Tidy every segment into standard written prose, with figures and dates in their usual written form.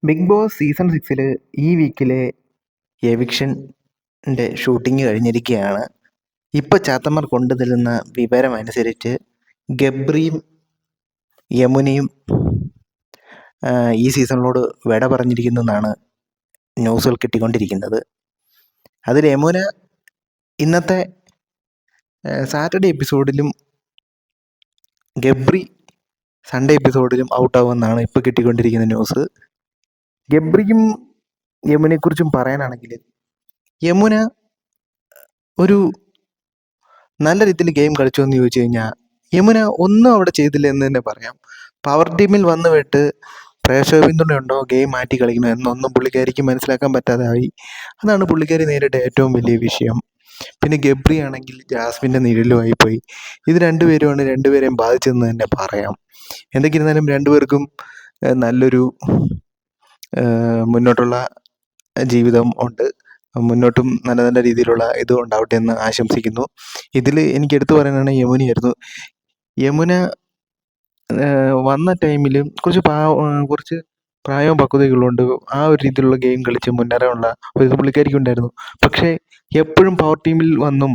Big boss season 6 ഈ വീക്കിലെ എവിക്ഷൻ്റെ shooting കഴിഞ്ഞിരിക്കുകയാണ്. ഇപ്പോൾ ചാത്തന്മാർ കൊണ്ടുതരുന്ന വിവരമനുസരിച്ച് ഗബ്രിയും യമുനയും ഈ സീസണിലോട് വിട പറഞ്ഞിരിക്കുന്നതെന്നാണ് ന്യൂസുകൾ കിട്ടിക്കൊണ്ടിരിക്കുന്നത്. അതിൽ യമുന ഇന്നത്തെ സാറ്റർഡേ എപ്പിസോഡിലും ഗബ്രി സൺഡേ എപ്പിസോഡിലും ഔട്ടാവുമെന്നാണ് ഇപ്പോൾ കിട്ടിക്കൊണ്ടിരിക്കുന്ന ന്യൂസ്. ഗബ്രിക്കും യമുനയെക്കുറിച്ചും പറയാനാണെങ്കിൽ, യമുന ഒരു നല്ല രീതിയിൽ ഗെയിം കളിച്ചു എന്ന് ചോദിച്ചു കഴിഞ്ഞാൽ യമുന ഒന്നും അവിടെ ചെയ്തില്ല എന്ന് തന്നെ പറയാം. പവർ ടീമിൽ വന്നു വിട്ട് പ്രേക്ഷക പിന്തുണയുണ്ടോ, ഗെയിം മാറ്റി കളിക്കണോ എന്നൊന്നും പുള്ളിക്കാരിക്ക് മനസ്സിലാക്കാൻ പറ്റാതായി. അതാണ് പുള്ളിക്കാരി നേരിട്ട ഏറ്റവും വലിയ വിഷയം. പിന്നെ ഗബ്രി ആണെങ്കിൽ ജാസ്മിൻ്റെ നിഴലുമായി പോയി. ഇത് രണ്ടുപേരുമാണ് രണ്ടുപേരെയും ബാധിച്ചതെന്ന് തന്നെ പറയാം. എന്തൊക്കെയിരുന്നാലും രണ്ടുപേർക്കും നല്ലൊരു മുന്നോട്ടുള്ള ജീവിതം ഉണ്ട്. മുന്നോട്ടും നല്ല നല്ല രീതിയിലുള്ള ഇത് ഉണ്ടാവട്ടെ എന്ന് ആശംസിക്കുന്നു. ഇതിൽ എനിക്ക് എടുത്തു പറയാനാണ് യമുനയായിരുന്നു. യമുന വന്ന ടൈമിൽ കുറച്ച് പ്രായവും പക്വതയുള്ളതുകൊണ്ട് ആ ഒരു രീതിയിലുള്ള ഗെയിം കളിച്ച് മുന്നേറാനുള്ള ഒരു ഇത് പുള്ളിക്കാരിക്ക് ഉണ്ടായിരുന്നു. പക്ഷേ എപ്പോഴും പവർ ടീമിൽ വന്നു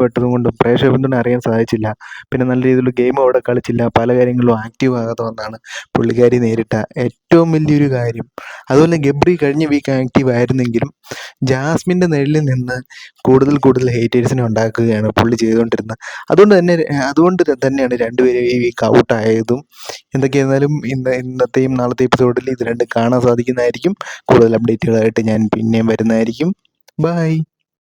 പെട്ടതും കൊണ്ടും പ്രേക്ഷക പിന്തുണ അറിയാൻ സാധിച്ചില്ല. പിന്നെ നല്ല രീതിയിലുള്ള ഗെയിമും അവിടെ കളിച്ചില്ല. പല കാര്യങ്ങളിലും ആക്റ്റീവ് ആകാതെ വന്നാണ് പുള്ളിക്കാരി നേരിട്ട ഏറ്റവും വലിയൊരു കാര്യം. അതുപോലെ ഗബ്രി കഴിഞ്ഞ വീക്ക് ആക്റ്റീവ് ആയിരുന്നെങ്കിലും ജാസ്മിൻ്റെ നിഴലിൽ നിന്ന് കൂടുതൽ ഹേറ്റേഴ്സിനെ ഉണ്ടാക്കുകയാണ് പുള്ളി ചെയ്തുകൊണ്ടിരുന്നത്. അതുകൊണ്ട് തന്നെയാണ് രണ്ടുപേരും ഈ വീക്ക് ഔട്ടായതും. എന്തൊക്കെയായിരുന്നാലും ഇന്നത്തെയും നാളത്തെ എപ്പിസോഡിൽ ഇത് രണ്ടും കാണാൻ സാധിക്കുന്നതായിരിക്കും. കൂടുതൽ അപ്ഡേറ്റുകളായിട്ട് ഞാൻ പിന്നെയും വരുന്നതായിരിക്കും. ബൈ.